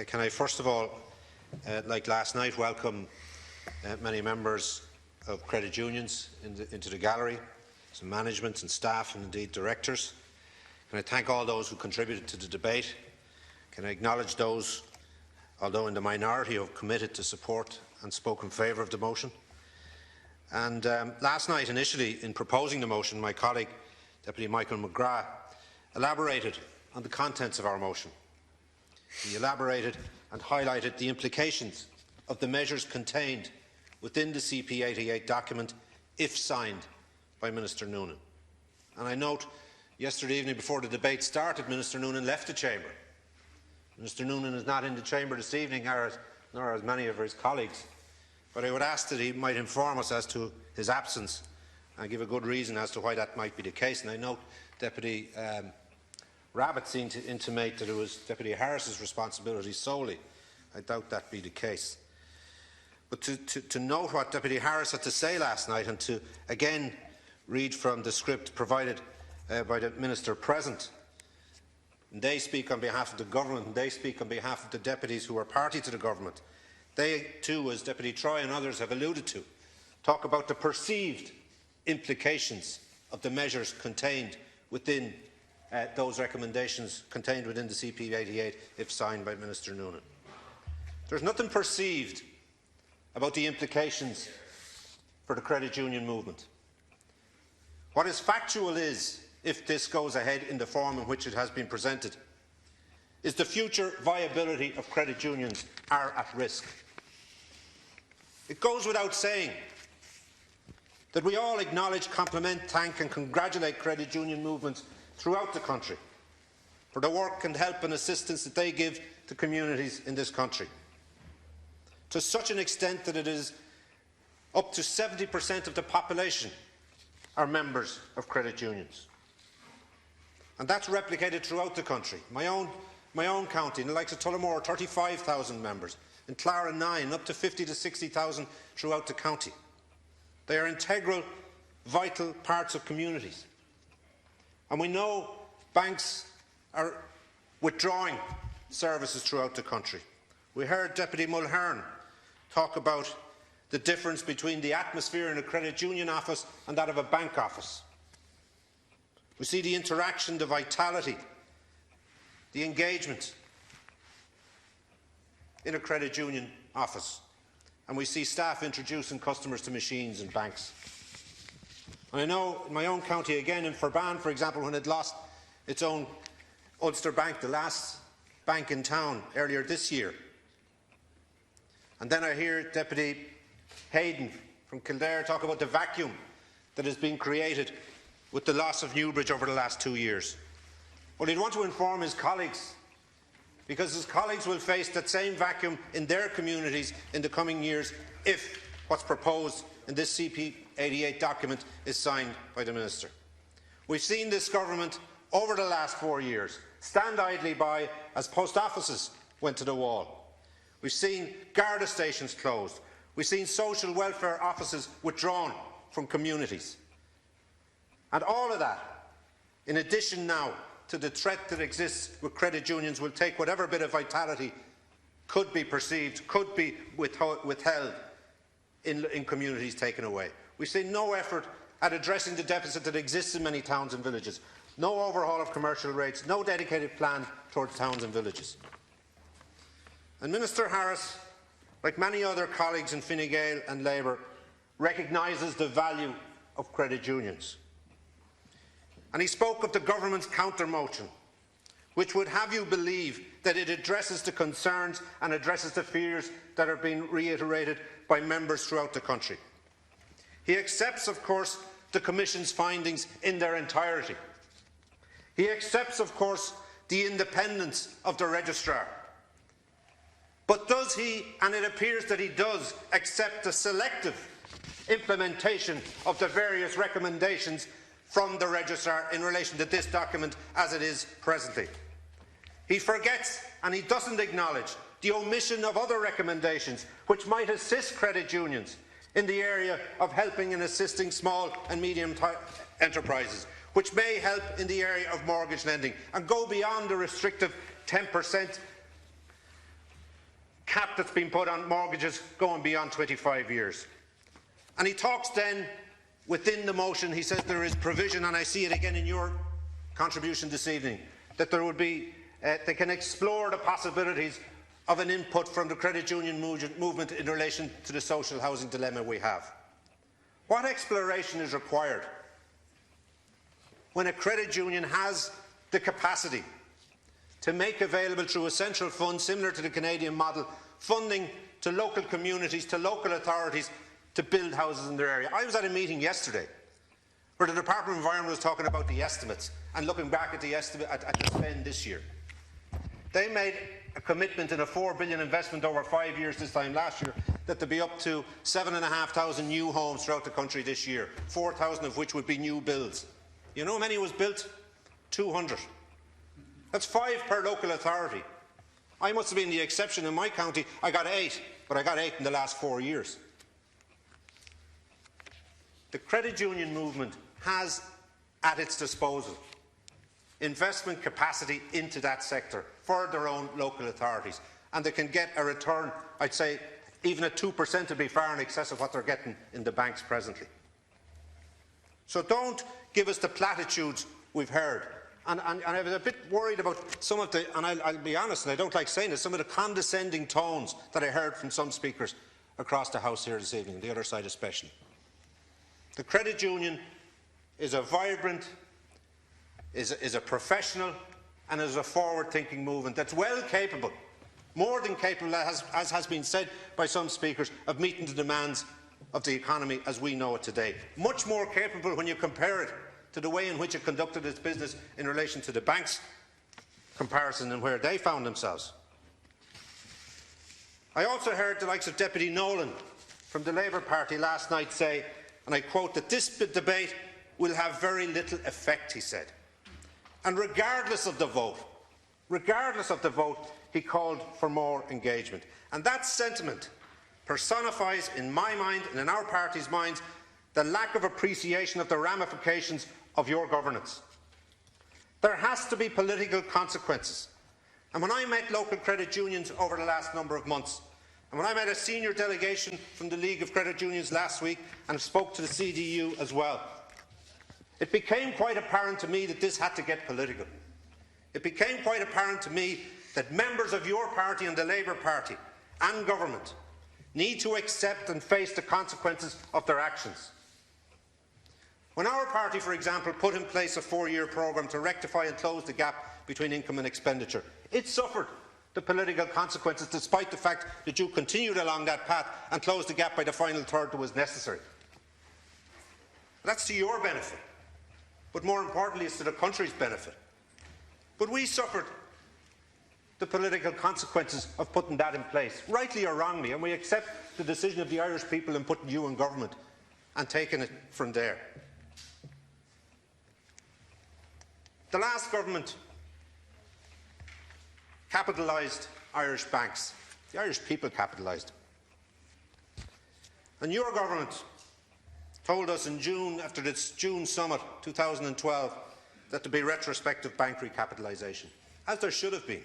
Can I first of all, like last night, welcome many members of credit unions into the gallery, some management and staff and indeed directors. Can I thank all those who contributed to the debate? Can I acknowledge those, although in the minority, who have committed to support and spoke in favour of the motion? And last night, initially, in proposing the motion, my colleague, Deputy Michael McGrath, elaborated on the contents of our motion. He elaborated and highlighted the implications of the measures contained within the CP88 document if signed by Minister Noonan. And I note yesterday evening, before the debate started, Minister Noonan left the chamber. Minister Noonan is not in the chamber this evening, nor as many of his colleagues, but I would ask that he might inform us as to his absence and give a good reason as to why that might be the case. And I note Deputy Rabbitte seemed to intimate that it was Deputy Harris's responsibility solely. I doubt that be the case. But to note what Deputy Harris had to say last night, and to again read from the script provided by the Minister present, and they speak on behalf of the government, and they speak on behalf of the deputies who are party to the government. They too, as Deputy Troy and others have alluded to, talk about the perceived implications of the measures contained within those recommendations contained within the CP88 if signed by Minister Noonan. There's nothing perceived about the implications for the credit union movement. What is factual is, if this goes ahead in the form in which it has been presented, is the future viability of credit unions are at risk. It goes without saying that we all acknowledge, compliment, thank and congratulate credit union movements throughout the country for the work and help and assistance that they give to communities in this country, to such an extent that it is up to 70% of the population are members of credit unions. And that's replicated throughout the country. My own county, in the likes of Tullamore, 35,000 members. In Clara, 9, up to 50 to 60,000 throughout the county. They are integral, vital parts of communities. And we know banks are withdrawing services throughout the country. We heard Deputy Mulhern talk about the difference between the atmosphere in a credit union office and that of a bank office. We see the interaction, the vitality, the engagement in a credit union office, and we see staff introducing customers to machines in banks. And I know in my own county, again in Ferban, for example, when it lost its own Ulster Bank, the last bank in town, earlier this year. And then I hear Deputy Hayden from Kildare talk about the vacuum that has been created with the loss of Newbridge over the last 2 years. Well, he'd want to inform his colleagues, because his colleagues will face that same vacuum in their communities in the coming years if what's proposed in this CP88 document is signed by the Minister. We've seen this government over the last 4 years stand idly by as post offices went to the wall. We've seen Garda stations closed. We've seen social welfare offices withdrawn from communities. And all of that, in addition now to the threat that exists with credit unions, will take whatever bit of vitality could be perceived, could be withheld in communities taken away. We've seen no effort at addressing the deficit that exists in many towns and villages, no overhaul of commercial rates, no dedicated plan towards towns and villages. And Minister Harris, like many other colleagues in Fine Gael and Labour, recognises the value of credit unions. And he spoke of the government's counter-motion, which would have you believe that it addresses the concerns and addresses the fears that are being reiterated by members throughout the country. He accepts, of course, the Commission's findings in their entirety. He accepts, of course, the independence of the Registrar. But does he, and it appears that he does, accept the selective implementation of the various recommendations from the Registrar in relation to this document as it is presently? He forgets and he doesn't acknowledge the omission of other recommendations which might assist credit unions in the area of helping and assisting small and medium enterprises, which may help in the area of mortgage lending and go beyond the restrictive 10% cap that's been put on mortgages going beyond 25 years. And he talks then, within the motion, he says there is provision, and I see it again in your contribution this evening, that there would be, they can explore the possibilities of an input from the credit union movement in relation to the social housing dilemma we have. What exploration is required when a credit union has the capacity to make available through a central fund, similar to the Canadian model, funding to local communities, to local authorities, to build houses in their area? I was at a meeting yesterday where the Department of Environment was talking about the estimates and looking back at the spend this year. They made a commitment in a $4 billion investment over 5 years this time last year that there be up to 7,500 new homes throughout the country this year, 4,000 of which would be new builds. You know how many was built? 200. That's 5 per local authority. I must have been the exception in my county. I got 8, but I got 8 in the last 4 years. The credit union movement has at its disposal investment capacity into that sector for their own local authorities, and they can get a return, I'd say even at 2% would be far in excess of what they're getting in the banks presently. So don't give us the platitudes we've heard. And I was a bit worried about some of the, and I'll be honest, and I don't like saying this, some of the condescending tones that I heard from some speakers across the House here this evening, the other side especially. The credit union is a vibrant, is a professional and is a forward-thinking movement that's well capable, more than capable, as has been said by some speakers, of meeting the demands of the economy as we know it today. Much more capable when you compare it to the way in which it conducted its business in relation to the banks' comparison and where they found themselves. I also heard the likes of Deputy Nolan from the Labour Party last night say, and I quote, that this debate will have very little effect, he said. And regardless of the vote, he called for more engagement. And that sentiment personifies, in my mind and in our party's minds, the lack of appreciation of the ramifications of your governance. There has to be political consequences. And when I met local credit unions over the last number of months, and when I met a senior delegation from the League of Credit Unions last week and spoke to the CDU as well, it became quite apparent to me that this had to get political. It became quite apparent to me that members of your party and the Labour Party and government need to accept and face the consequences of their actions. When our party, for example, put in place a 4-year programme to rectify and close the gap between income and expenditure, it suffered the political consequences, despite the fact that you continued along that path and closed the gap by the final third that was necessary. That's to your benefit, but more importantly, it's to the country's benefit. But we suffered the political consequences of putting that in place, rightly or wrongly, and we accept the decision of the Irish people in putting you in government and taking it from there. The last government capitalised Irish banks. The Irish people capitalised. And your government told us in June, after its June summit 2012, that there be retrospective bank recapitalisation, as there should have been.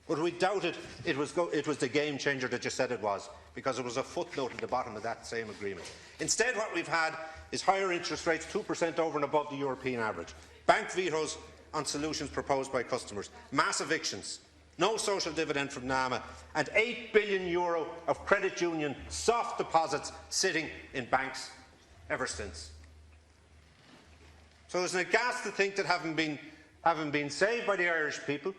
But we doubted it was the game changer that you said it was, because it was a footnote at the bottom of that same agreement. Instead, what we've had is higher interest rates, 2% over and above the European average, bank vetoes on solutions proposed by customers, mass evictions, no social dividend from NAMA, and €8 billion of credit union soft deposits sitting in banks ever since. So isn't it gas to think that having been saved by the Irish people,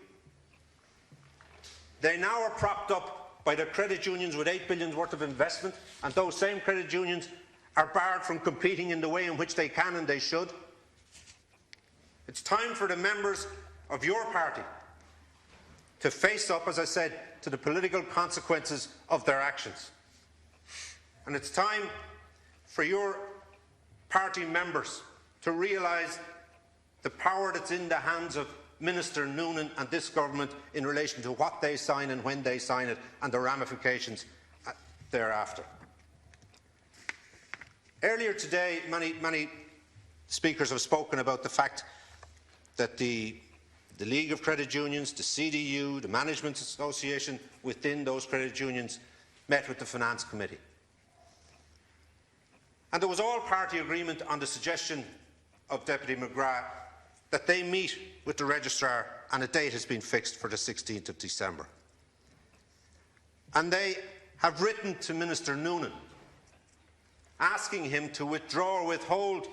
they now are propped up by the credit unions with €8 billion worth of investment, and those same credit unions are barred from competing in the way in which they can and they should? It's time for the members of your party to face up, as I said, to the political consequences of their actions. And it's time for your party members to realise the power that's in the hands of Minister Noonan and this government in relation to what they sign and when they sign it, and the ramifications thereafter. Earlier today, many speakers have spoken about the fact that the the League of Credit Unions, the CDU, the Management Association within those credit unions met with the Finance Committee. And there was all-party agreement on the suggestion of Deputy McGrath that they meet with the Registrar, and a date has been fixed for the 16th of December. And they have written to Minister Noonan asking him to withdraw or withhold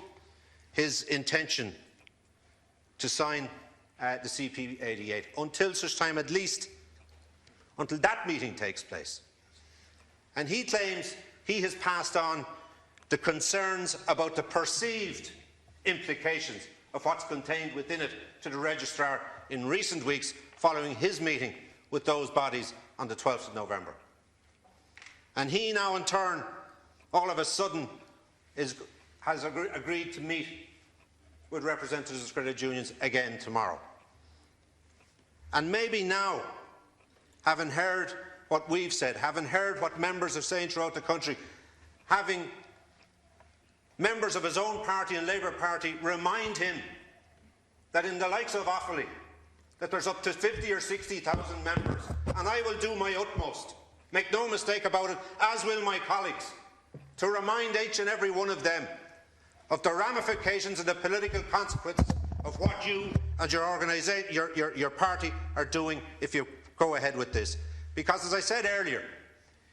his intention to sign the CP88 until such time, at least until that meeting takes place. And he claims he has passed on the concerns about the perceived implications of what's contained within it to the Registrar in recent weeks following his meeting with those bodies on the 12th of November. And he now in turn, all of a sudden, has agreed to meet with representatives of credit unions again tomorrow. And maybe now, having heard what we've said, having heard what members are saying throughout the country, having members of his own party and Labour Party remind him that in the likes of Offaly, that there's up to 50 or 60,000 members, and I will do my utmost, make no mistake about it, as will my colleagues, to remind each and every one of them of the ramifications and the political consequences of what you and your organisation, your party are doing if you go ahead with this. Because, as I said earlier,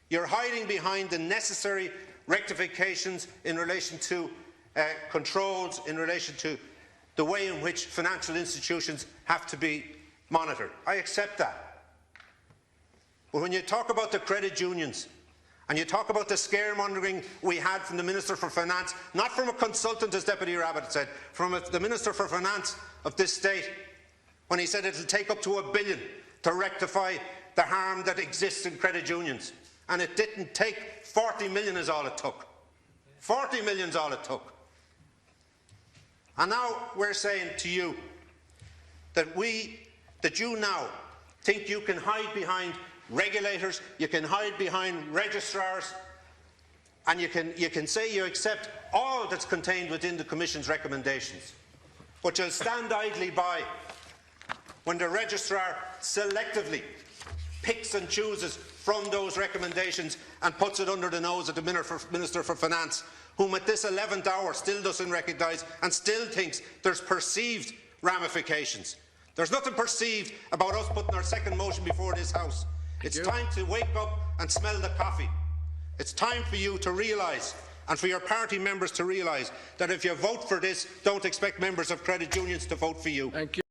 you're hiding behind the necessary rectifications in relation to controls, in relation to the way in which financial institutions have to be monitored. I accept that. But when you talk about the credit unions, and you talk about the scaremongering we had from the Minister for Finance, not from a consultant, as Deputy Rabbitte said, from the Minister for Finance of this state, when he said it will take up to $1 billion to rectify the harm that exists in credit unions. And it didn't take. 40 million is all it took. 40 million is all it took. And now we're saying to you that you now think you can hide behind regulators, you can hide behind registrars, and you can say you accept all that's contained within the Commission's recommendations. But you'll stand idly by when the registrar selectively picks and chooses from those recommendations and puts it under the nose of the Minister for Finance, whom at this 11th hour still doesn't recognise and still thinks there's perceived ramifications. There's nothing perceived about us putting our second motion before this House. It's time to wake up and smell the coffee. It's time for you to realise, and for your party members to realise, that if you vote for this, don't expect members of credit unions to vote for you. Thank you.